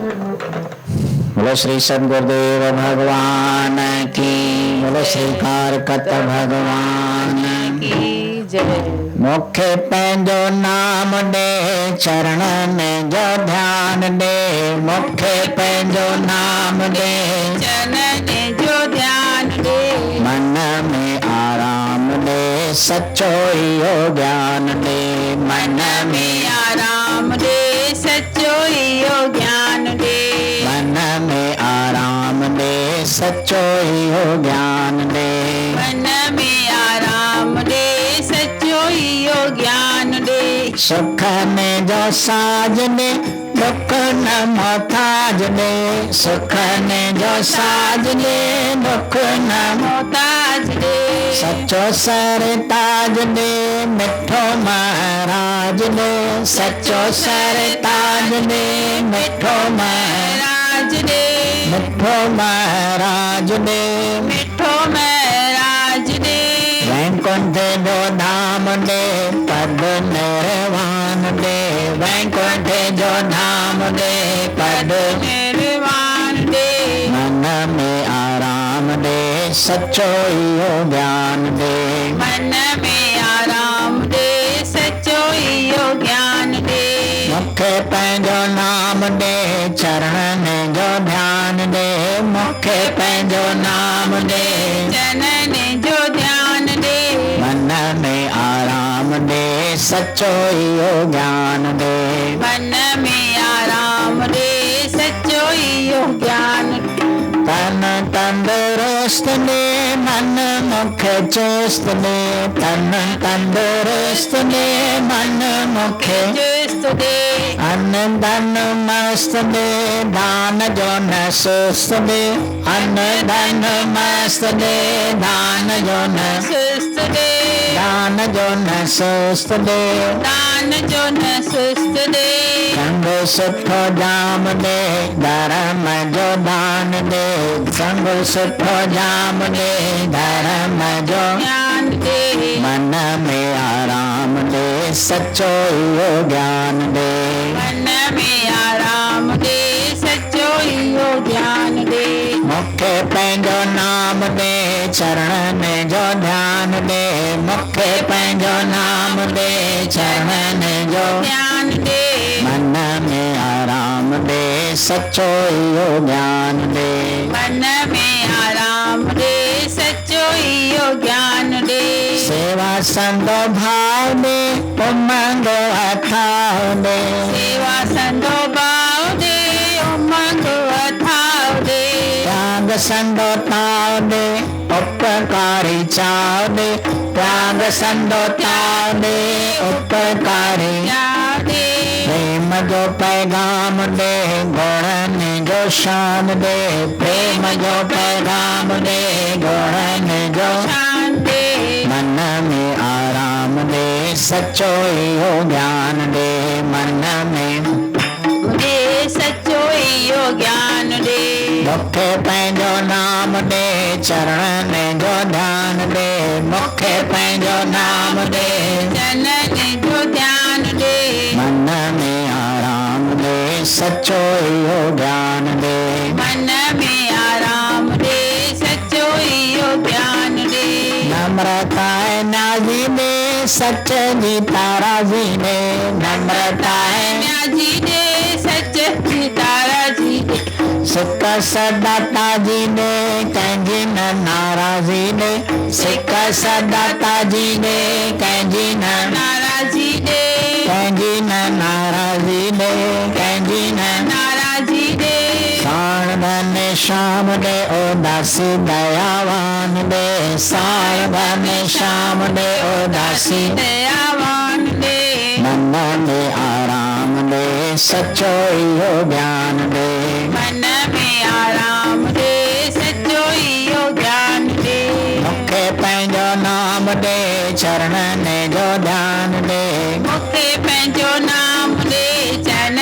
बोलो श्री सद्गुरुदेव भगवान की, बोलो श्री कारकत भगवान की जय। मुखे पंहिंजो नाम दे, चरण में जो ध्यान दे। मुखे पंहिंजो नाम दे, चरण में जो ध्यान दे। मन में आराम दे, सच्चो इहो ज्ञान दे। मन में आराम दे, सच्चो इहो ज्ञान दे। मन में आराम दे, सच्चो इहो ज्ञान दे। मन में आराम दे, सच्चो इहो ज्ञान दे। सुख में जो साज दे, दुख न मोहताज दे। सुख में जो साज दे, दुख न मोहताज दे। सच्चो सर ताज दे, मिठो महाराज दे। सच्चो सर ताज दे, मिठो महाराज दे। मिठो महाराज दे, मिठो महाराज दे। वैकुंठ जो धाम दे, पद निर्वाण दे। वैकुंठ जो धाम दे, पद निर्वाण दे। मन में आराम दे, सच्चो इहो ज्ञान दे। मन में आराम दे, सच्चो इहो ज्ञान दे। मुखे पंहिंजो नाम दे, चरण में जो ध्यान दे। मुखे पंहिंजो नाम दे, चरण में जो ध्यान दे। मन में आराम दे, सच्चो इहो ज्ञान दे। मन में आराम दे, सच्चो इहो ज्ञान दे। तन तंदुरुस्त दे, मन मुख चुस्त दे। तन तंदुरुस्त दे, मन मुख चुस्त दे। अन्न धन मस्त दे, दान जो न सुस्त दे। अन्न धन मस्त दे, दान जो न सुस्त दे। दान जो न सुस्त दे, दान जो न सुस्त दे। संग सुठो जाम दे, धर्म जो दान दे। संग सुठो जाम दे, धर्म जो ज्ञान दे। मन में आराम दे, सच्चो इहो ज्ञान दे। मन में आराम दे, सच्चो इहो ज्ञान दे। मुखे पंहिंजो नाम दे, चरण में जो ध्यान दे। मुखे पंहिंजो नाम दे, चरण में जो ध्यान दे। मन में आराम दे, सच्चो इहो ज्ञान दे। मन में आराम दे, सच्चो इहो ज्ञान दे। सेवा संदो भाव दे, उमंग अथाव दे। सेवा संदो भाव दे, उमंग अथाव दे। त्याग संदो ताव दे, उपकारी चाव दे। त्याग संदो ताव दे, उपकारी चाव दे। प्रेम जो पैगाम दे, गुणन जो शान दे। प्रेम जो पैगाम दे, गुणन जो शान दे। मन में आराम दे, सच्चो इहो ज्ञान दे। मन में दे, सच्चो इहो ज्ञान दे। मुखे पंहिंजो नाम दे, चरण में जो ध्यान दे। मुखे पंहिंजो नाम दे, चरण में जो ध्यान दे। मन में आराम दे, सच्चो इहो ज्ञान दे। मन में आराम दे, सच्चो इहो ज्ञान दे। नम्रता नाजी दे, सच जी ताराजी दे। नम्रता नाजी दे, सच जी ताराजी दे। सिक सदाता जी दे, कंहिंजी न नाराज़ी दे। सिक सदाता जी दे, कंहिंजी न नाराज़ी दे। कंहिंजी न नाराज़ी दे, कंहिंजी न नाराज़ी दे। साण धन श्याम दे, उदासी दयावान दे। साण धन श्याम दे, उदासी दयावान दे। मन में आराम दे, सच्चो इहो ज्ञान दे। मन में आराम दे, सच्चो इहो ज्ञान दे। मुखे पंहिंजो नाम दे, चरण जो ध्यान दे। मुखे पंहिंजो नाम दे, चरण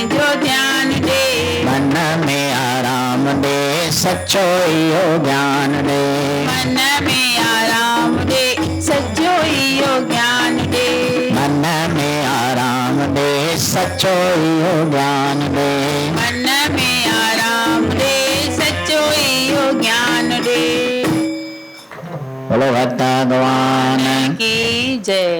जो ध्यान दे। मन में आराम दे, सच्चो इहो ज्ञान दे। मन में आराम दे, सच्चो इहो ज्ञान दे। मन में आराम दे, सच्चो इहो ज्ञान दे। मन बोलो भक्त भगवान की जय।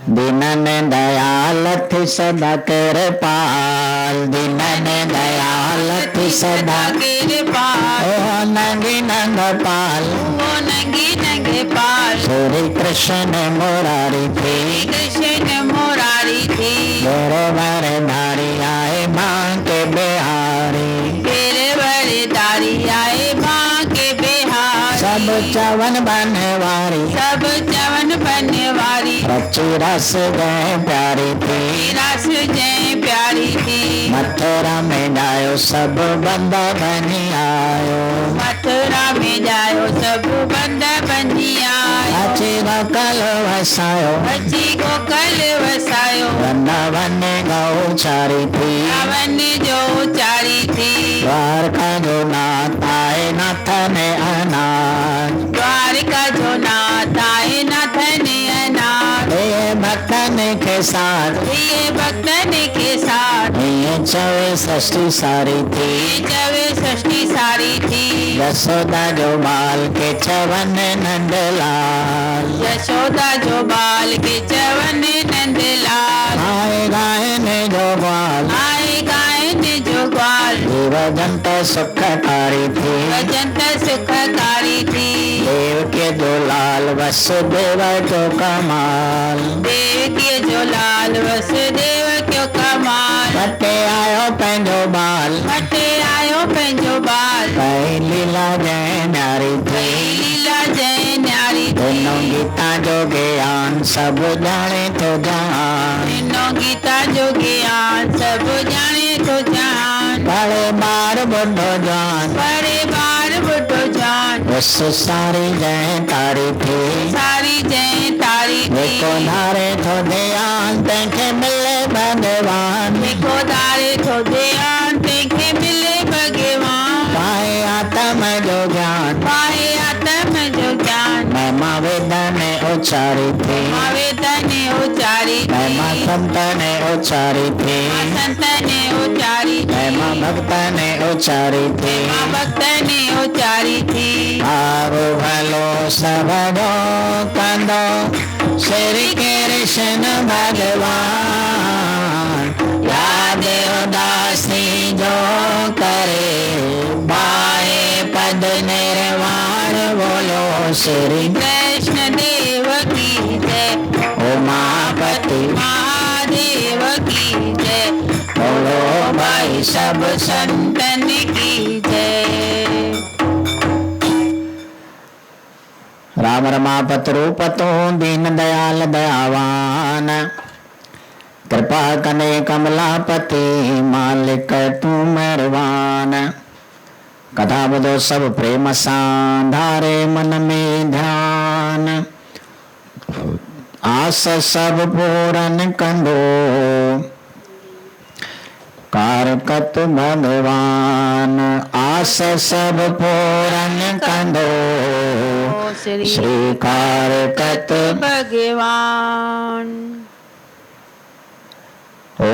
दीनन दयाल थी सदा कृपाल, दीनन दयाल थी सदा कृपाल, ओ नंगी नंग पाल, वो नंगी नंगे पाल। श्री कृष्ण मुरारी थी, कृष्ण मुरारी थी, बड़े बड़े धारी आए माँ के बिहारी, तेरे बड़े दारी आए माँ के बिहारी। सब चवन बनवारी, सब चवन बनवारी, रची रस गए प्यारी थी, रस जय प्यारी थी। मथुरा में जायो सब बंदा बनी आयो, मथुरा में जायो सब बंदा बनी आयो। अची गोकल वसायो, अची गोकल वसायो, वृंदावन गौ चारी थी, रावण जो चारी थी। द्वारका जो नाथ आए नाथ ने अनाथ, द्वारका जो नाथ आए नाथ ने अनाथ। ये भक्तन के साथ, ये भक्तन के साथ, ये चवे सृष्टि सारी थी, जवे सृष्टि सारी थी। यशोदा जो बाल के चवन नंदलाल, यशोदा जो बाल के चवन नंदलाल। आए गायन जो ग्वाल, आए गायन जो ग्वाल, जीव जंत सुखकारी थी, भजंत सुखकारी थी। देव के जो लाल वसुदेव जो कमाल, देव के जो लाल वसुदेव क्यों कमाल। कटे आयो पंहिंजो बाल, हटे आयो पंहिंजो बाल, कई लीला जय न्यारी थी, लीला जय न्यारी थी। दोनों गीता जो ज्ञान सब जाने तो जान, तीनों गीता जो ज्ञान सब जाने तो जान। बड़े बार बुढ़ो जान, बड़े बार बुढ़ो जान, उस सारी जय तारी थी, सारी जय तारी थी। देखो धारे तो ध्यान तंखे मिले भगवान, देखो दारे तो ध्यान देखे मिले भगवान। पाए आत्म जो ज्ञान, पाए आत्म जो ज्ञान, महिमा वेद ने उचारी थी, वेदन ने उचारी थी। महिमा संत ने उचारी थी, संत ने उचारी थी, महिमा भक्त ने उचारी थी, भक्त ने उचारी थी। आरो भलो सबरो कंदो श्री कृष्ण भगवान, याद उदासी जो करे बाए पद निर्वाण, बोलो श्री कृष्ण देव की जय, उमापति महादेव की जय, बोलो भाई सब संतन की जय। राम रमापत रूपतो दीन दयाल दयावान, कृपा कने कमलापति मालिक तू मेहरबान। कथा बधो सब प्रेम सां धारे मन में ध्यान, आस सब पूरन कंदो कारकत भगवान, आस सब पूरन कंदो श्री कारकत भगवान। ओम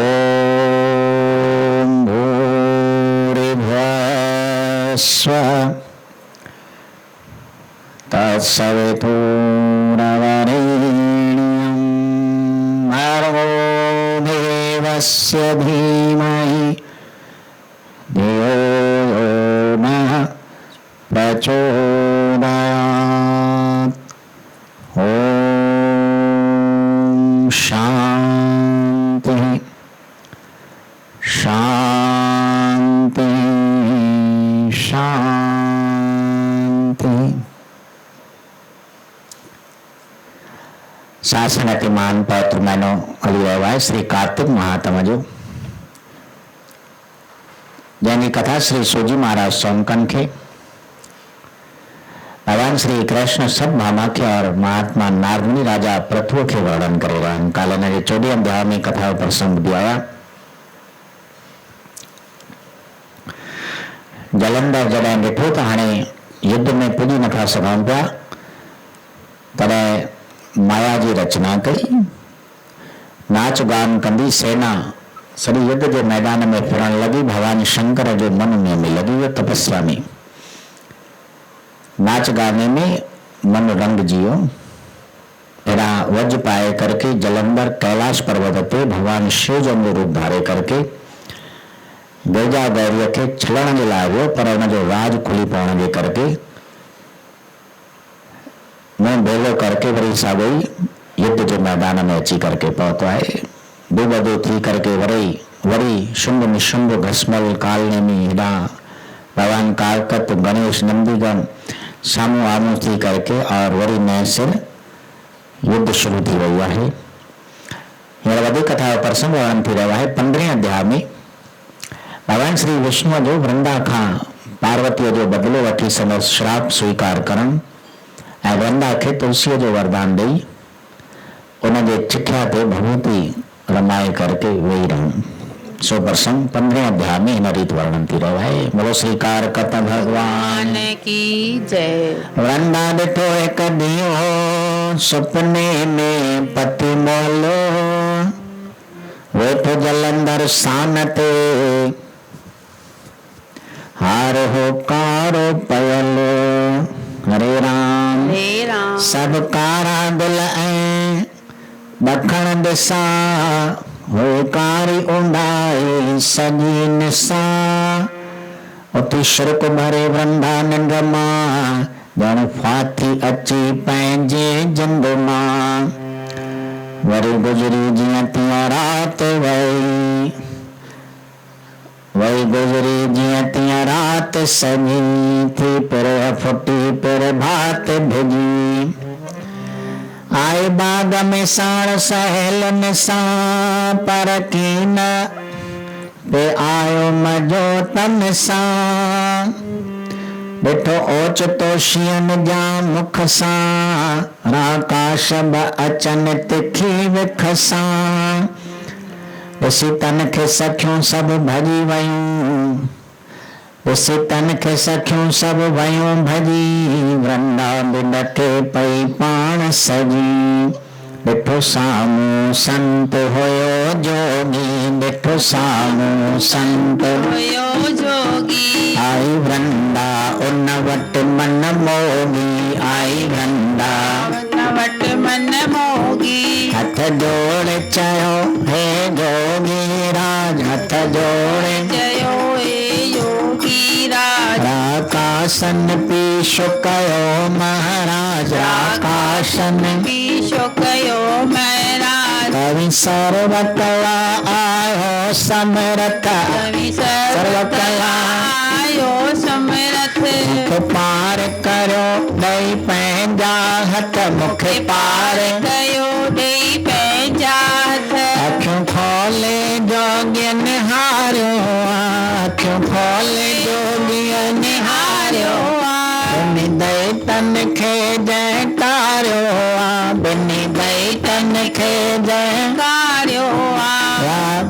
भूरिभुवस्सुः तत्सवितुर्वरेण्यं भर्गो देवस्य धीमहि धियो यो नः प्रचोदयात्। ओम शांति शांति शांति। शासन अतिमान पौत्र मैनो अलिवाय श्री कार्तिक महात्मा जो जैनी कथा श्री सूजी महाराज सोमकन के भगवान श्री कृष्ण सब भामाख्य और महात्मा नारदमुनि राजा पृथ्वी के वर्णन करेगा। काल ने 14 अध्याय में कथा प्रसंग दिया। जलंधर जॾहिं ॾिठो त हाणे युद्ध में पुॼी नथा सघूं पिया, तॾहिं माया जी रचना कई, नाच गान कंदी सेना सॼी युद्ध जे मैदान में फिरण लगी। भगवान शंकर जो मन में लगी वियो तपस्या में, नाच गाने में मन रंग जियो। तेरा वज्र पाए करके जलंधर कैलाश पर्वत पे भगवान शिव जो रूप धारे करके गिरजा गौरी खे छलण जे लाइ वियो, पर हुन जो राज खुली पवण जे करके मैं बेलो करके वरी साॻियो ई युद्ध जे मैदान में अची करके पहुतो आहे। बेबदो थी करके वरी शुंभ निशुंभ घसमल कालनेमी हेॾा भगवान कारकत गणेश नंदीगण साम्हूं आम्हूं थी करके और वरी नए सिर युद्ध शुरू थी रही है। हींअर वधीक कथा जो प्रसंग वर्णन थी रहियो आहे। 15वें अध्याय में भगवान श्री विष्णु जो वृंदा खां पार्वतीअ जो बदिलो वठी संदसि श्राप स्वीकार करण ऐं वृंदा खे तुलसीअ जो वरदान ॾेई उन जे चिठिया ते भभूति रमाए करके वेही रहूं। सो प्रसंग 15वें अध्याय में हिन रीत वर्णन थी रहियो आहे। बोलो श्री कारकत भगवान की जय। वृंदा ॾिठो हिक ॾींहुं सुपने में पति मोलो, वेठो जलंधर सान ते हार हो कारो पयलो। हरे राम सब कारा दिल ऐं ॾखण दिशा हो कारी ऊंडाई सॼी निसा। उथी शिरक भरे वृंदा निंड मां ॼण फाथी अची पंहिंजे जिंद मां। वरी गुज़री जीअं तीअं राति वही गुज़री जीअं तीअं राति सॼी थी पिर फुटी पिर भात भिॼी। आई बाग में साण सहेलन सां पर कीन पे आयो मजो तन सां। ॾिठो ओचितो शींहन जा मुख सां राकाश ब अचनि तिखी विख सां। ॾिसी तन खे सखियूं सभु भॼी वयूं, ॾिसी तन खे सखियूं सभु वयूं भॼी। वृंदा बि ॾके पई पाण सजी। ॾिठो साम्हूं संत हुयो जोगी, ॾिठो साम्हूं संत हुयो जोगी। आई वृंदा उन वटि मन मोगी, आई वृंदा उन वटि मन मोगी। हथ जोड़े चयो हे जोगी राज, हथ जोड़े चयो हे योगी राज। राकासन पीशो कयो महाराज, राकासन पीशो कयो महाराज। कवि सर्व कला आयो समरथ, कवि सर्व कला आयो समरथ। मुख पार करो ॾेई पंहिंजा हथ, मुख पार कयो ॾेई पंहिंजा हथ। अखियूं खोले जोगी निहारियो, अखियूं खोले जोगी निहारियो। बिनी दैतन खे जयकारियो, बिनी दैतन खे जयकारियो।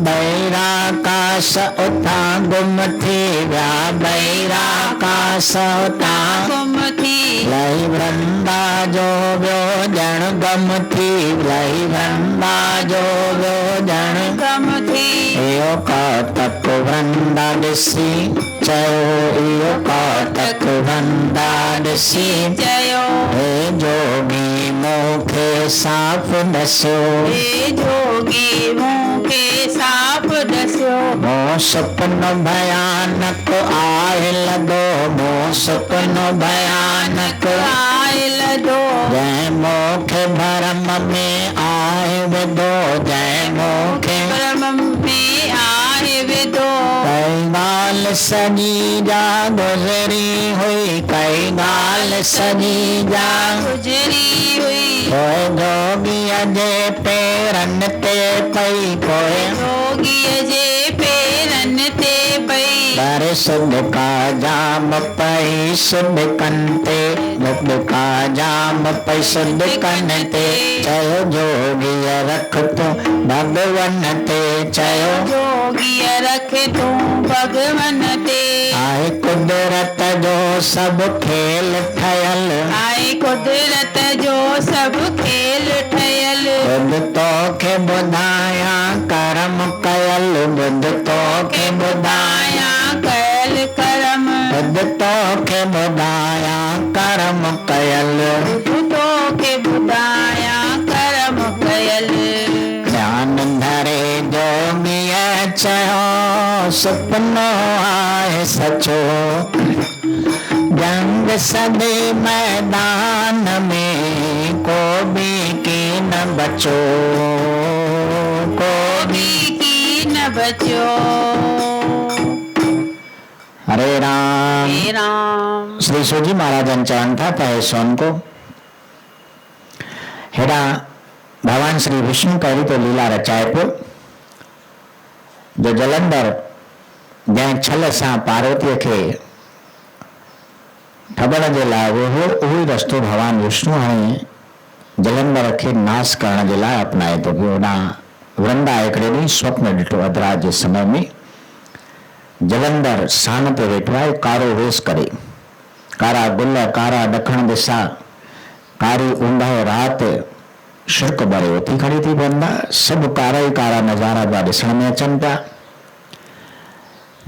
बैराकाश उतां गुम थी विया, बैराकाश उतां गुम थी। लही वृंदा जो वियो ॼण गम थी, लही वृंदा जो वियो ॼण गम थी। इहो कौतक वृंदा ॾिसी चयो, इहो कौतक वृंदा ॾिसी चयो हे जोगी मूंखे साफ़ ॾसियो, हे जोगी मूंखे साफ़ ॾसियो। मूं सुपनो भयानक आहे लॻो, मूं सुपनो भयानक आहे लॻो। जंहिं मूंखे भरम में आहे विधो, जंहिं मूंखे भरम में आहे विधो। कई ॻाल्हि सॼी जा गुज़री हुई, कई ॻाल्हि सॼी जा गुज़री हुई। पोइ जोगीअ जे पेरनि ते पई, पोइ जोगीअ जे पेरनि ते पई। पर सिदका जाम पई सिदकनि ते, सिदका जाम पई सिदकनि ते। चयो जोगीअ रख तूं भॻवन ते, चयो जोगीअ रख तूं भॻवन ते। आहे कुदरत जो सभु खेल ठहियल, आहे कुदरत जो सभु खेल ठहियल। बुध तोखे ॿुधायां कर्म कयल, बुध तोखे ॿुधायां कयल करम। बुध तोखे ॿुधायां कर्म कयल। सुपनो आए सचो, जंग सदे मैदान में को भी की न बचो, को भी की न बचो। हरे राम। हे राम। श्री सूजी महाराजन चरण था है सोन को हेड़ा भगवान श्री विष्णु करी तो लीला रचाए पियो, जो जलंधर जै छल सां पार्वती के ठबण जे लाइ उहो रस्तो भगवान विष्णु हाणे जलंधर के नाश करण जे लाइ अपनाए तो पियो। वृंदा हिकिड़े ॾींहुं स्वप्न ॾिठो अधरात जे समय में जलंधर सान ते वेठो आहे, कारो वेश करे, कारा गुल, कारा ॾखण दिशा, कारी ऊंदहि रात, शिरक भरे उथी खड़ी थी पवंदा, सभु कारा ई कारा नज़ारा पिया ॾिसण में अचनि पिया।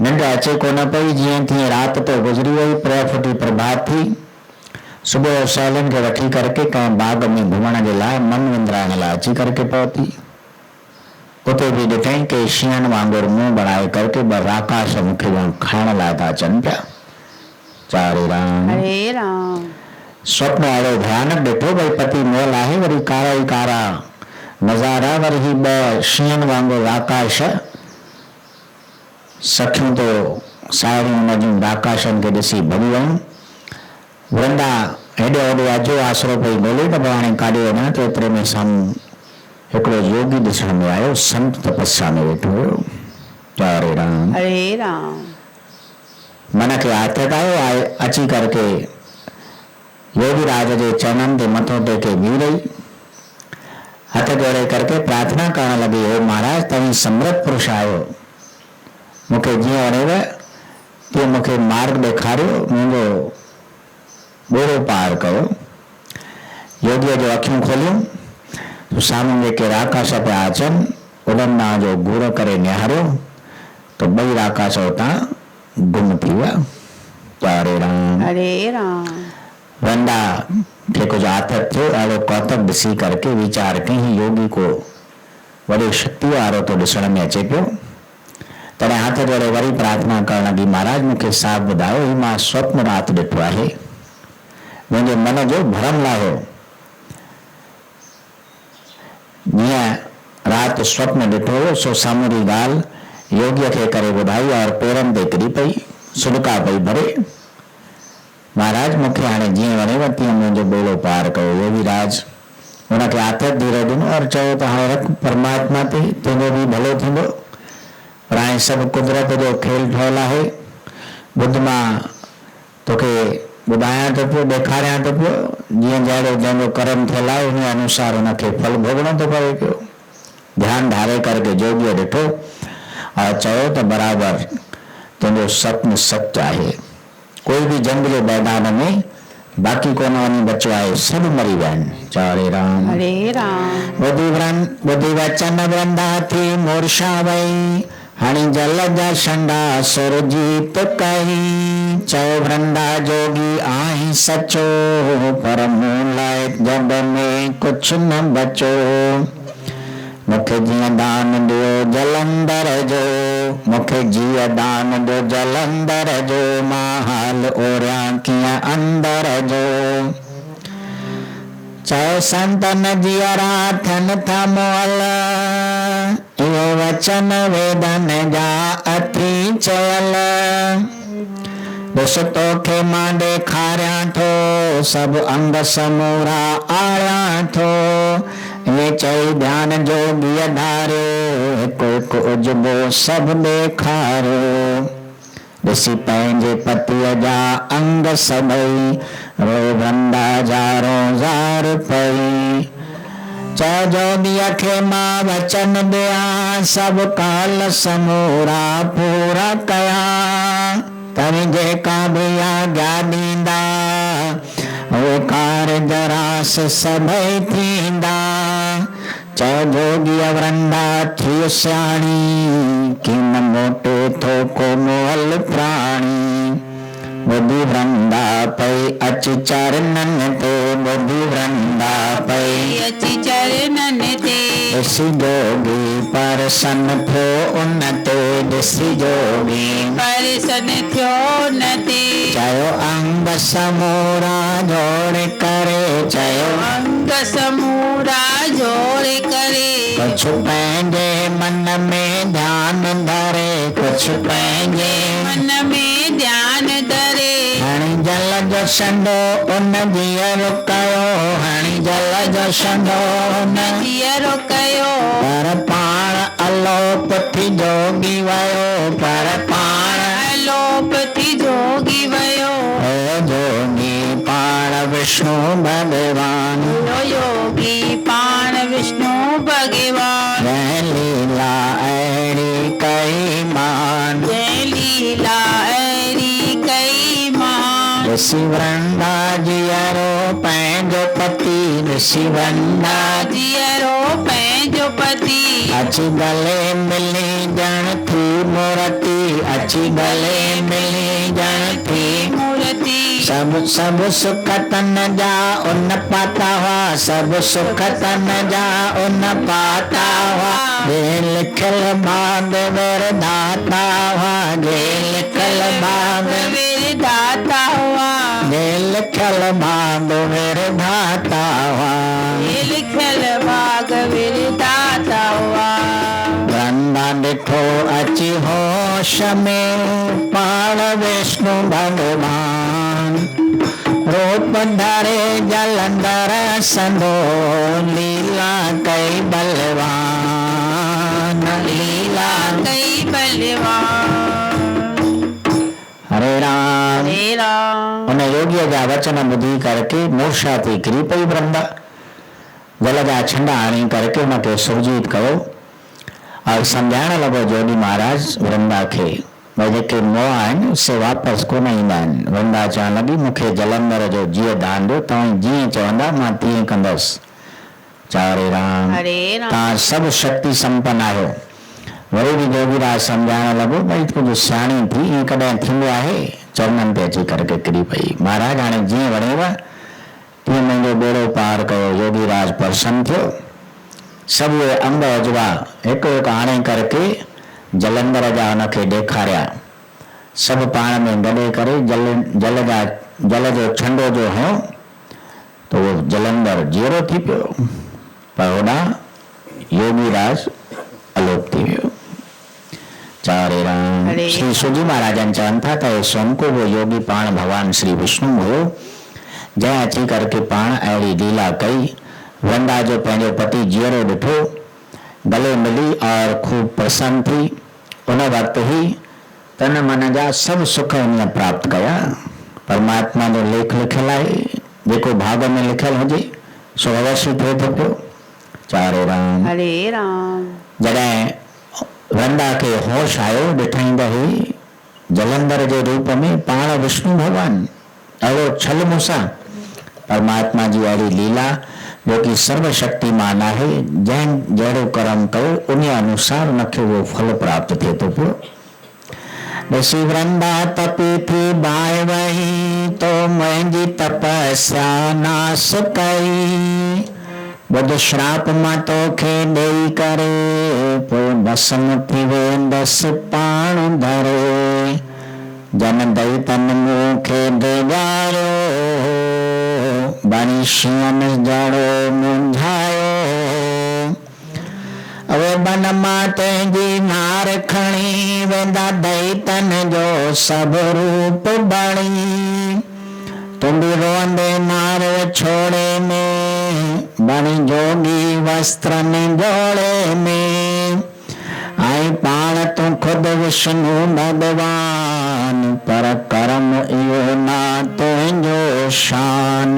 निंड अचे कोन पई, जीअं तीअं रात तो गुज़री वई, प्रह फुटी प्रभात थी। सुबुह सहेलियुनि खे वठी करके कंहिं बाग में घुमण जे लाइ मन विंदराइण लाइ अची करके पहुती। उते भी ॾिठई कि शींहनि वांगुरु मुंहुं बढ़ाए करके ॿ राकाश मूंखे ॼण खाइण लाइ था अचनि पिया। चारे राम। हरे राम। स्वप्न अहिड़ो भयानक ॾिठो भई पति मोल आहे, वरी कारा ई कारा नज़ारा, वरी ही ॿ शींहनि वांगुरु राकाश सखियूं तो साहेड़ियूं हुन जूं राकाशनि खे ॾिसी भॼी वयूं। वृंदा हेॾे होॾे अजो आसरो पई ॻोल्हे त हाणे काॾे वञा, त एतिरे में साम्हूं हिकिड़ो योगी ॾिसण में आयो, संत तपस्या में वेठो हुयो। हरे राम। हरे राम। मन खे आथत आयो, अची करके योगी राज जे चरणनि ते मथो टेके बीह रही, हथ जोड़े करके प्रार्थना करण लगी, हो महाराज तव्हीं समृद्ध पुरुष आयो, मूंखे जीअं वणेव तीअं मूंखे मार्ग ॾेखारियो, मुंहिंजो ॿेड़ो पार कयो। योगीअ जो अखियूं खोलियूं, साम्हूं जेके राकाश पिया अचनि उन्हनि मां जो घूर करे निहारियो तो ॿई राकाश उतां गुम थी विया। हरे राम। हरे राम। वृंदा खे कुछ आथत थियो, अहिड़ो कौतक ॾिसी करके वीचार कई योगी को वॾे शक्ति वारो तो ॾिसण में अचे पियो। तॾहिं हथ जोड़े वरी प्रार्थना करण लगी, महाराज मूंखे साफ़ ॿुधायो, ही मां स्वप्न रात ॾिठो आहे, मुंहिंजे मन जो भरम लाहियो। जीअं रात स्वप्न ॾिठो हो सो सामूरी ॻाल्हि योगीअ खे करे ॿुधाई और पेरनि ते किरी पई, सुॾका पई भरे। महाराज मूंखे हाणे जीअं वणेव तीअं मुंहिंजो ॿेड़ो पार कयो। योगी राज हुनखे आथत धीरे ॾिनो और चयो त हाणे रख परमात्मा ते, तुंहिंजो बि भलो थींदो, पर हाणे सभु कुदरत जो खेल ठहियलु आहे। बुध मां तोखे ॿुधायां थो पियो, ॾेखारियां थो पियो, जीअं जहिड़ो जंहिंजो कर्म थियल आहे उन अनुसार हुनखे फल भोगणो थो पवे पियो। ध्यानु धारे करके जोगीअ ॾिठो और चयो त बराबरि तुंहिंजो स्वप्न सच आहे। कोई भी जंग जे मैदान में बाकी कोन वञी बचो आहे, सभु मरी विया आहिनि। हरे राम। हरे राम। ॿुधी वचन वृंदा थी मूर्छा वई, हणी जल जा छंडा सुरजीत कई। चयो वृंदा जोगी आहीं सचो, पर मूं लाइ जग में कुछ न बचो। मूंखे जीअं दान ॾियो जलंधर जो, मूंखे जीअं दान ॾियो जलंधर जो, मां हाल ओरियां कीअं अंदर जो। चयो संतन जीअरा थियनि था मोल, इहे वचन वेदन जा अथी चयल। ॾिस तोखे मां ॾेखारियां थो, सभु अंग समूरा आड़ियां थो। ये चई ध्यान जोगीअ धारियो, हिकु हिकु उजबो सभु ॾेखारियो। ॾिसी पंहिंजे पतीअ जा अंग सभई, रो वृंदा जा रोज़ार पई। चयो जोगीअ खे मां वचन ॾियां, सभु काल समूरा पूरा कया। तव्हीं जेका बि आज्ञा ॾींदा, उहे कार्य रास सभई थींदा। चयो जोगीअ वृंदा थी सियाणी, किन मोटे थो को मोल प्राणी। बुद्धि वृंदा पई अच चरणन ते बुद्धि वृंदा पई अची चरणन ते ऋषि जोगी परसन थियो उन ते ऋषि जोगी परसन थियो न ते चयो अंग समूरा जोड़ करे चयो अंग समूरा जोड़ करे कुछ पंहिंजे मन में ध्यान धरे कुछ पंहिंजे मन में ध्यान धरे हणी जल जो संडो उन जीअर कयो हणी जल जो संडो उन जीअरो कयो पर पाण अलोप थी जोगी वयो पर पाण अलोप थी जोगी वयो हे जोगी पाण विष्णु भगवान यो योगी पाण विष्णु भगवान जय लीला अहिड़ी कई मान जय लीला अहिड़ी कई मान ऋषि वृंदा जीअरो पंहिंजो पति ऋषि वृंदा जीअरो पंहिंजो पति अची गले मिली ॼण थी मूर्ति अची गले मिली ॼण थी मूर्ति सब सब सुख तन जा उन पाता हुआ सब सुख तन जा उन पाता हुआ जे लिखल भाग वर दाता हुआ जे लिखल भाग मेरे दाता हुआ जे लिखल भाग वर दाता हुआ ये लिखल भाग मेरे दाता हुआ वृंदा ॾिठो अची होश में पाण विष्णु भगवान रूप धरे जलंधर संदो लीला कई बलवान लीला कई बलवान हरे राम हे राम उन योगीअ जा वचन ॿुधी करके मूर्छा थी किरी पई वृंदा जल जा छंडा हणी करके उनखे सुरजीत कयो और सम्झाइण लॻो जोगी महाराज वृंदा खे भई जेके मोह आहिनि से वापसि कोन ईंदा आहिनि वृंदा चवण लॻी मूंखे जलंधर जो जीअ दान ॾियो तव्हां जीअं चवंदा मां तीअं कंदसि हरे राम हरे राम तव्हां सभु शक्ति संपन्न आहियो वरी बि जोगीराज सम्झाइण लॻो भई तुंहिंजी सियाणी थी ईअं कॾहिं थींदो आहे चरणनि ते अची करके किरी पई महाराज हाणे जीअं वणेव तीअं मुंहिंजो बेड़ो पार कयो योगीराज प्रसन्न थियो सभु उहे अंग अजवा हिकु हिकु आणे करके जलंधर जा हुनखे ॾेखारिया सभु पाण में गॾे करे जल जो छंडो जो हो तो उहो जलंधर जीअरो थी पियो पर होॾां योगीराज अलोप थी वियो हरे राम श्री सूजी महाराजन चवनि था त सोमको वो योगी पाण भगवान श्री विष्णु हुयो जंहिं अची करके पाण अहिड़ी लीला कई वृंदा जो पंहिंजो पति जीअरो ॾिठो गले मिली और खूब प्रसन्न थी उन वक़्तु ही तन मन जा सभु सुख उन प्राप्त कया परमात्मा जो लेख लिखियलु आहे जेको भाग में लिखियलु हुजे सो अवश्य थिए थो पियो हरे राम हरे राम जॾहिं वृंदा खे होश आयो ॾिठई त ही जलंधर जे रूप में पाण विष्णु भगवान अहिड़ो छल मूंसां परमात्मा जी अहिड़ी लीला जो कि सर्वशक्तिमान आहे जंहिं जहिड़ो कर्म कयो उन अनुसार उनखे उहो फल प्राप्त थिए थो पियो ऋषि वृंदा तपी थी बाहि वही तो मुंहिंजी तपस्या नास कई बुध श्राप मां तोखे ॾेई करे पोइ भस्म थी वेंदसि पाण धरे जन दई तन मूंखे ॾेगारियो बणी शियन जड़ो मुंझायो अवे बन मां तंहिंजी नार खणी वेंदा दई तन जो सभु रूप बणी तुंडी रोंदे नार छोड़े में बणी जोगी वस्त्रन जोड़े में आई पाण तूं खुद विष्णु भगवान पर कर्म इहो ना तुंहिंजो शान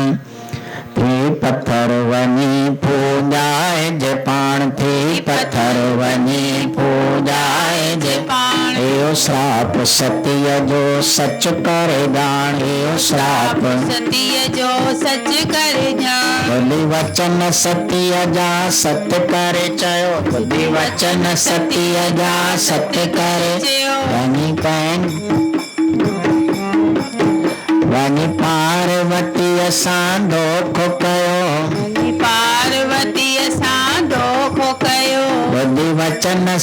थी पत्थर वञी पूजाए जे पाण थी पत्थर वञी पूजाए जे पाण इहो श्राप सतीअ जो सच करे ॼाण इहो श्राप सतीअ जो सच करे ॼाण ॿुधी वचन सतीअ जा सत्य करे चयो ॿुधी वचन सतीअ जा सत्य करे चयो वञी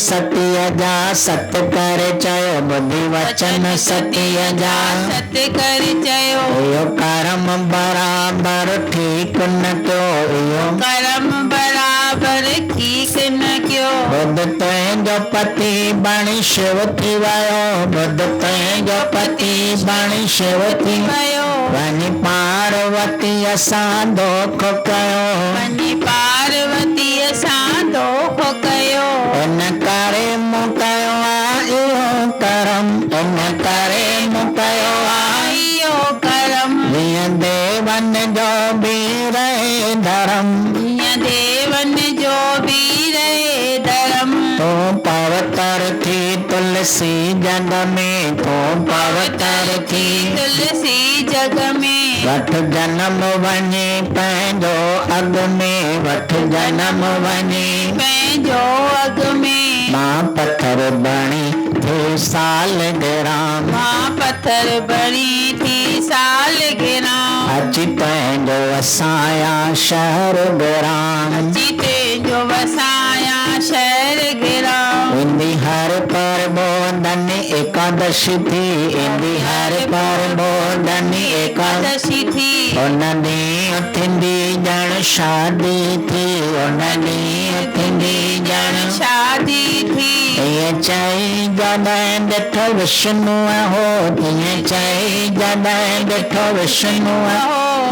सत्य जा सत कर चयो बुद्धि वचन सत्य जा सत कर चयो इहो कर्म बराबर ठीक न कयो इहो कर्म बराबर ठीक न कयो बुद्ध तुंहिंजो पति बणी शिव थी वियो बुद्ध तुंहिंजो पति बणी शिव थी वियो वञी पार्वती सां दोख कयो वञी पार्वतीअ सां दोख कयो इन करे मूं कयो आहे इहो कर्म इन करे मूं कयो आहे इहो कर्म जीअं देवन जो बि रहे धर्म हीअं देवन जो बि रहे धर्म तूं पवित्र थी तुलसी जग में तूं पवित्र थी तुलसी जग में वठ जन्म वञे पंहिंजो अॻ में वठ जन्म वञे पंहिंजो अॻ में मां पत्थर बणी थी सालगिराह मां पत्थर बणी थी सालगिराह अची तुंहिंजो वसाया शहर गिराह जीते जो वसाया शहर गिराह ईंदी हर प्रबोधन एकादशी थी ईंदी हर प्रबोधन एकादशी दशी थी उन ॾींहुं थींदी ॼण शादी थी उन ॾींहुं थींदी ॼण शादी थी ईअं चई जॾहिं ॾिठो विष्णुअ हो ईअं चई जॾहिं ॾिठो विष्णुअ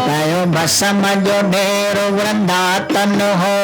कयो भस्म जो ढेर वृंदावन हो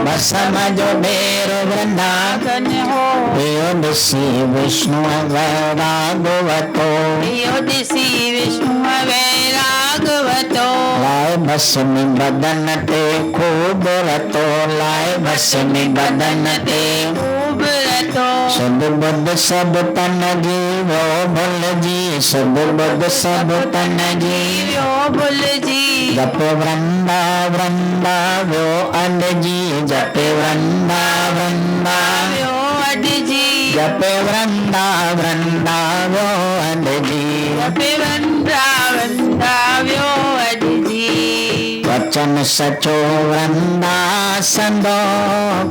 भस्म जो ढेर वृंदावन हो इहो ॾिसी विष्णु वैराग वतो इहो ॾिसी विष्णु वैराग वतो लाए भस्म बदन ते खूब रतो लाए भस्म बदन ते खूब रतो सुध बुध सब तन जी वो भुलजी सुध बुध सब तन जी वियो भुल जी जप वृंदा वृंदा वो अड जी जप वृंदा वृंदा वियो अड जी जप वृंदा वृंदा वो अड जी जप वृंदा वृंदा वियो अड जी वचन सचो वृंदा संदो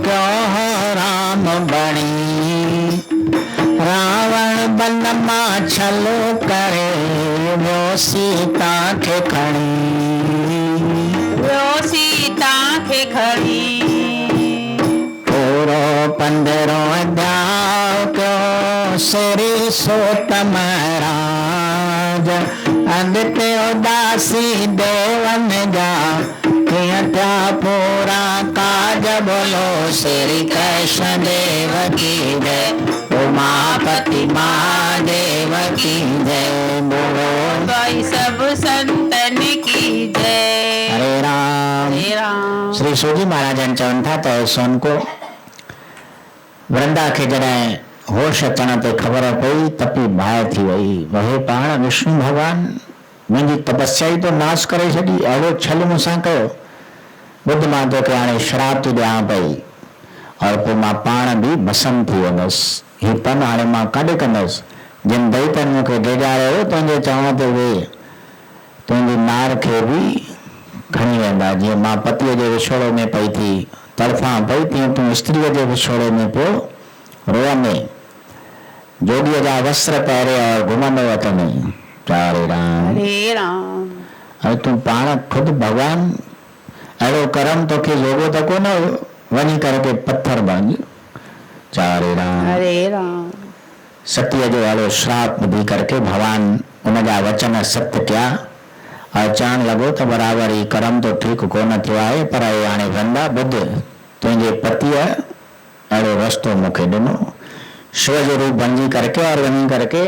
क्यों राम बणी रावण बन मां छल करे वो सीता खे खणी वियो सीता खे खणी पूरो 15 अध्याय कयो श्री सोतम राज अॻिते उदासी देवन जा कीअं थिया पूरा काज बोलो श्री कृष्ण देव की जय उमापति महादेव की जय बोलो भाई सब संतन की जय हरे राम हरे राम श्री सूजी महाराजन चवनि था त सोनको वृंदा खे जॾहिं होश अचण ते ख़बर पई तपी बाहि थी वई वहे पाण विष्णु भॻवान मुंहिंजी तपस्या ई तो नाश करे छॾी अहिड़ो छल मूंसां कयो ॿुध मां तोखे हाणे श्राप थी ॾियां पई और पोइ मां पाण बि भस्म थी वेंदुसि हीउ पन हाणे मां काॾे कंदुसि जिन दैतनि मूंखे डेॼारियो तुंहिंजे चवण ते उहे तुंहिंजी नार खे बि खणी वेंदा जीअं मां पतीअ जे विछोड़े में पई थी तड़फां पई तीअं तूं स्त्रीअ जे विछोड़े में पियो रोअंदे जोगीअ जा वस्त्र पहिरे और घुमंदो वठंदे हरे राम हरे राम हाणे तूं पाण खुदि भॻवान अहिड़ो कर्म तोखे जोॻो त कोन वञी करे पत्थर बण हरे राम हरे राम सतीअ जो अहिड़ो श्राप ॿुधी करके भगवान उनजा वचन सत्य कया और चवणु लॻो त बराबरि ही कर्म तो ठीकु कोन थियो आहे पर हाणे वृंदा ॿुध तुंहिंजे पतीअ अहिड़ो रस्तो मूंखे ॾिनो शिव जो रूप बणिजी करके और वञी करके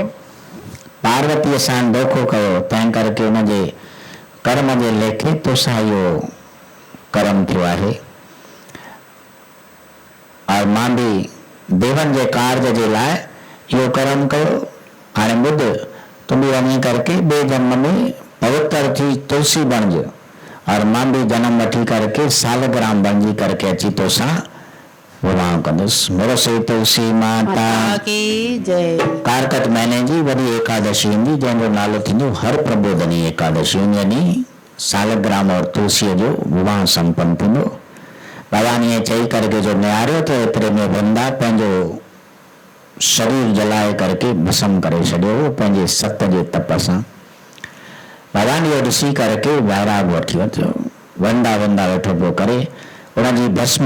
पार्वतीअ सां धोखो कयो तंहिं करके हुनजे कर्म जे लेखे तोसां इहो कर्म थियो आहे और मां बि देवन जे कार्य जे लाइ इहो कर्म कयो हाणे ॿुध तूं बि वञी करके ॿिए जन्म में पवित्र थी तुलसी बणिज और मां भी जन्म वठी करके सालग्राम बणिजी करके अची तोसां विवाह कंदुसि मोर से तुलसी माता की जय कारकत महीने जी वॾी एकादशी ईंदी जंहिंजो नालो थींदो हर प्रबोधनी एकादशी उन ॾींहुं सालग्राम और तुलसीअ जो विवाह संपन्न थींदो भगवान ये चई करके जो निहारियो थे एतिरे में वृंदा पंहिंजो शरीर जलाए करके भस्म करे छॾियो हो पंहिंजे सत जे तप सां। भगवान इहो ॾिसी करके वैराग वठी वरितो। वृंदा वृंदा वेठो पियो करे उनजी भस्म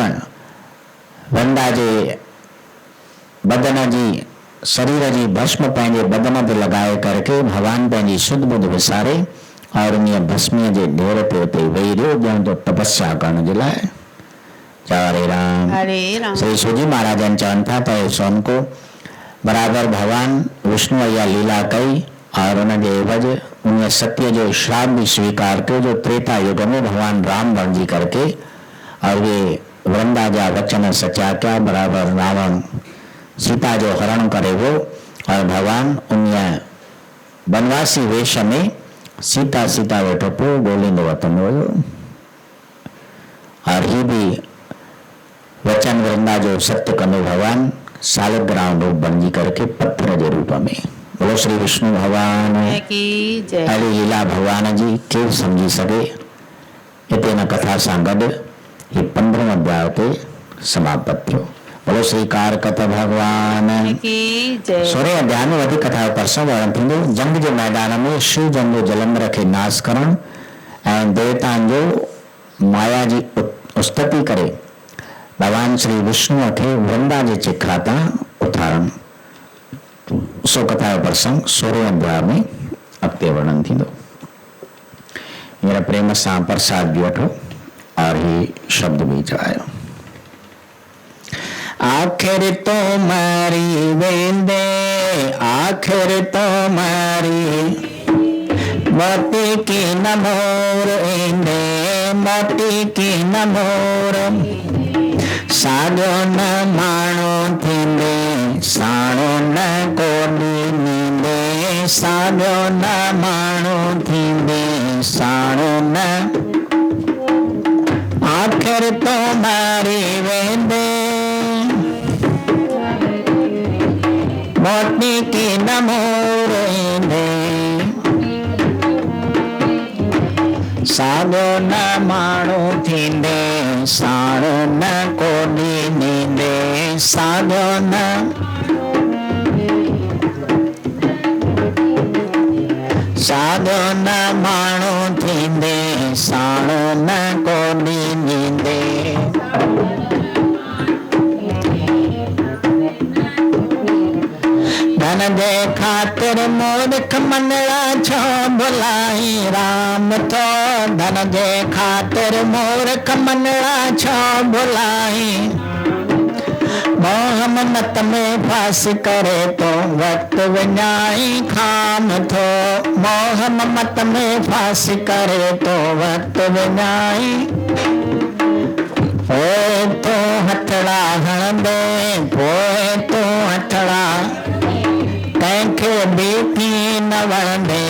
वृंदा जे बदन जी शरीर जी भस्म पंहिंजे बदन ते लॻाए करके भगवान पंहिंजी सुध बुध विसारे और उन भस्मीअ जे ढेर ते उते वेही रहियो ॼण तो तपस्या करण जे लाइ। हरे राम। हरे राम। श्री सूजी महाराजन चवनि था त सोन को बराबर भगवान विष्णु इहा लीला कई और उनजे एवज उन सत्य जो श्राप भी स्वीकार कयो जो त्रेता युग में भगवान राम बणजी करके और वे वृंदा जा वचन सचा क्या बराबर रावण सीता जो हरण करे वो और भगवान उन बनवासी वेश में सीता सीता वेठो पियो ॻोल्हींदो वतन हुयो और ही भी वचन वृंदा जो सत्य कंदो भगवान सालग्राम रूप बणजी करके पत्थर जे रूप में। बोलो श्री विष्णु भगवान की जय। अड़ी लीला भगवान जी केर समझी सके। इते न कथा सां गॾु ही 15 अध्याय ते समाप्त थियो। बोलो श्री कारकत भगवान की जय। 16 अध्याय में वधीक कथा जो परसों वर्णन थींदो। जंग जे मैदान में शिव जंग जो जलंधर खे नाश करण ऐं देवताउनि जो माया जी उस्तति करे भगवान श्री विष्णु खे वृंदा जे चिखा तां उथारण सो कथा जो प्रसंग 16 अध्याय में अॻिते वर्णन थींदो। हींअर प्रेम सां प्रसाद भी वठो और ही शब्द भी चढ़ायो। आखिर तो मारी वेंदे आखिर तो मारी मोती की न मोर वेंदे मोती की न मोर साॻियो न माण्हू थींदे साणो न कोॾी नींदे साॻियो न माण्हू थींदे साणो न आखिर तो मारी वेंदे मोती की न मोर वेंदे साॻियो न माण्हू थींदे साणो न कोॾी नींदे साॻियो न साॻियो न माण्हू थींदे साणो न कोॾी नींदे। धन जे ख़ातिर मूर्ख मनड़ा छो भुलाई राम थो धन जे ख़ातिर मूर्ख मनड़ा छो भुलाई मोह मन्नत में फांस करे तो वक्त विञाई खाम थो मोह मन्नत में फांस करे तो वक्त विञाई पोइ तो हथड़ा हणंदे पोइ तो हथड़ा कंहिंखे बीठी न वणंदे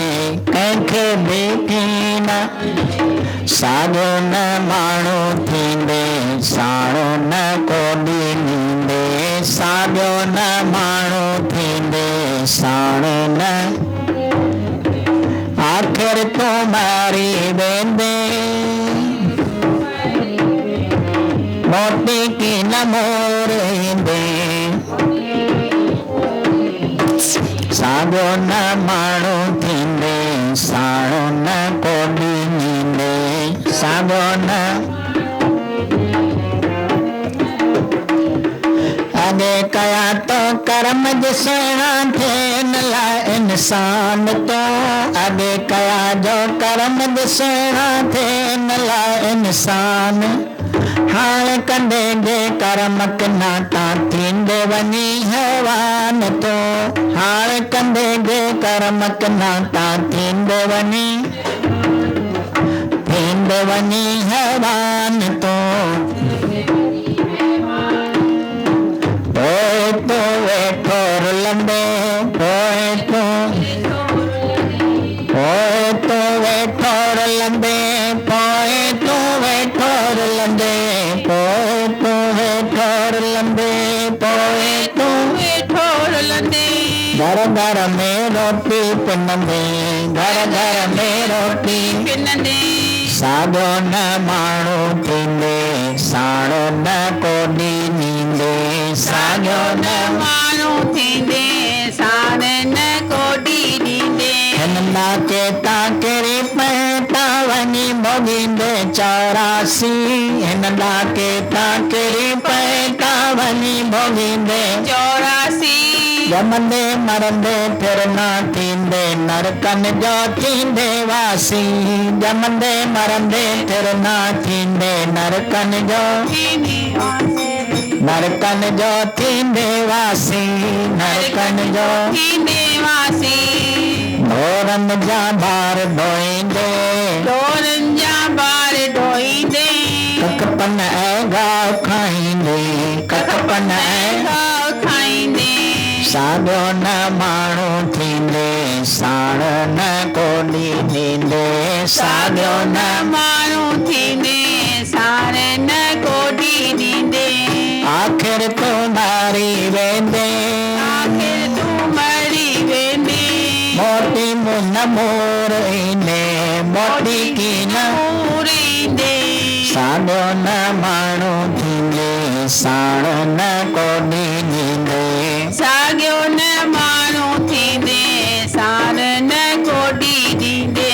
कंहिंखे बीठी न साॻियो न माण्हू थींदे साणो न कोॾी नींदे साॻियो न माण्हू थींदे साणो न आखिर तो मारी वेंदे मोती की न मोर ईंदे साॻियो न माण्हू थींदे साणो न कोॾी नींदे साॻियो न अॻे कया तो कर्म ॾिसणा थियनि लाइ इंसान तो अॻे कया जो कर्म ॾिसणा थियनि लाइ इंसान हाणे कंदे जे कर्म किनाटा थींदे वञी हैवान तो हाणे कंदे जे कर्म किनाटा थींदे वञी हैवान तो पोइ तो वेठो रुलंदे पोइ तो वेठो रुलंदे पोइ तो वेठो रुलंदे पोइ तो वेठो रुलंदे पोइ तो वेठो रुलंदे घर घर में रोटी पिनंदे घर घर में रोटी पिनंदे साॻियो न माण्हू थींदे साणो न कोडी नींदे साॻियो न माण्हू थींदे साण न कोडी ॾींदे हिन नाके तां किरी पैता वञी भोॻींदे 84 हिन नाके तां किरी पैता वञी भोॻींदे 84 जमंदे मरंदे फिर न थींदे नरकनि जो थींदे वासी जमंदे मरंदे फिर न थींदे नरकनि जो नरकनि जो थींदे वासी नरकनि जो थींदे वासी ढोरनि जा भार ढोईंदे ढोरनि जा ॿार ढोईंदे ककपन ऐं गाहु खाईंदे ककपन ऐं गाहु खाईंदे साॻियो न माण्हू थींदे साण न कोडी ॾींदे साॻियो न माण्हू थींदे साण न कोडी ॾींदे आख़िर तूं मारी वेंदे आख़िर तूं मरी वेंदे मोटी मुन मोर ईंदे मोटी की न ईंदे साॻियो न माण्हू थींदे साण न कोडी ॾींदे साॻियो न माण्हू थींदे साण न कोडी ॾींदे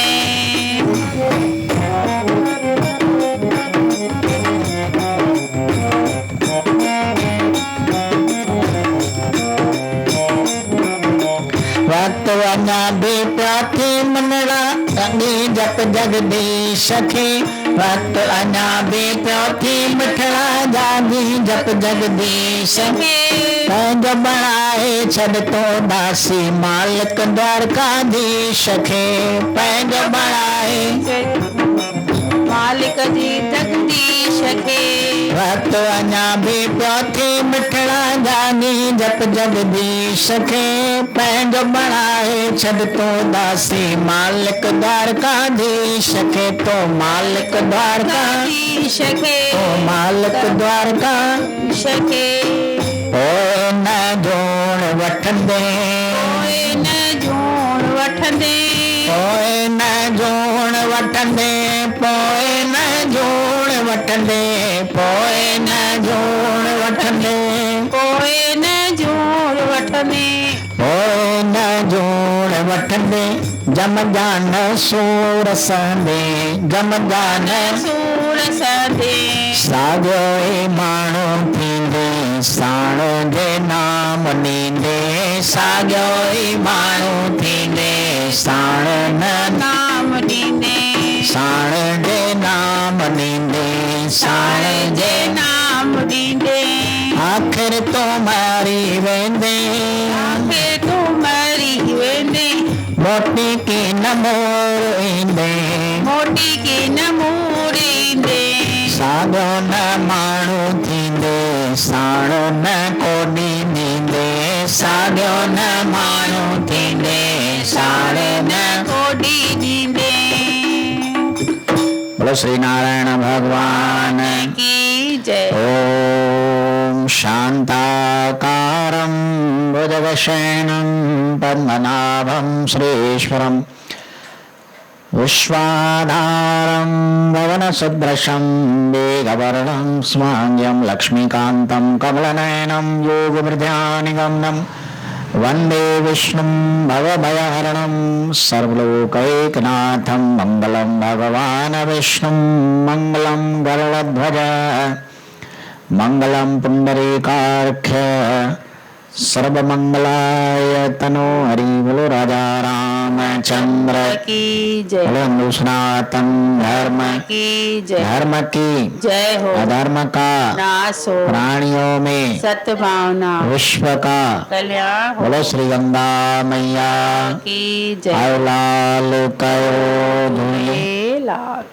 वक़्तु अञा बि पिया थी मनड़ा अॻी जप जगदीश खे वक़्तु अञा बि पियो थी मिठड़ा जागी जप जगदीश खे पंहिंजो बणाए छॾ तो दासी मालिक द्वारकाधीश खे पंहिंजो बणाए मालिक जी जगदीश खे वक़्तु अञा बि पियो थी मिठड़ा जागी जप जगदीश खे पंहिंजो बणाए छॾ तो दासी मालिक द्वारकाधीश खे तो मालिक द्वारकाधीश खे तो मालिक द्वारकाधीश खे पोइ न जोण वठंदे पोइ न जोण वठंदे पोइ न जोण वठंदे पोइ न जोण वठंदे पोइ न जोण वठंदे पोइ न जोण वठंदे पोइ न जोण वठंदे जमजान सूर संदे जमजान सूर संदे साॻियो ई माण्हू थींदे साण जे नाम ॾींदे साॻियो ई माण्हू थींदे साण न नाम ॾींदे साण जे नाम ॾींदे साण जे नाम ॾींदे आख़िर तो मारी वेंदे आख़िर तूं मरी वेंदे मोटी की न मोर ईंदे मोटी की न मूर ईंदे साॻियो न माण्हू थींदे साण न कोडी ॾींदे साॻियो न माण्हू थींदे साण न कोडी ॾींदे बोलो श्री नारायण भगवान की जय ओम शांताकारं भुजगशयनं पद्मनाभं श्रीश्वरं विश्वाधारं गगनसदृशं मेघवर्णं स्माङ्ग्यं लक्ष्मीकान्तं कमलनयनं योगवृद्ध्यानिगमनं वन्दे विष्णुं भवभयहरणं सर्वलोकैकनाथं मङ्गलं भगवान् विष्णुं मङ्गलं गरुडध्वज मङ्गलं पुण्डरीकाख्य सर्वमंगलाय तनो हरि बोलो राजा रामचंद्र की जय बोलो हिंदू सनातन धर्म की जय धर्म की जय हो अधर्म का नाश हो प्राणियों में सद्भावना विश्व का कल्याण हो बोलो श्री गंगा मैया की जय आयो लाल कयो धुनी लाल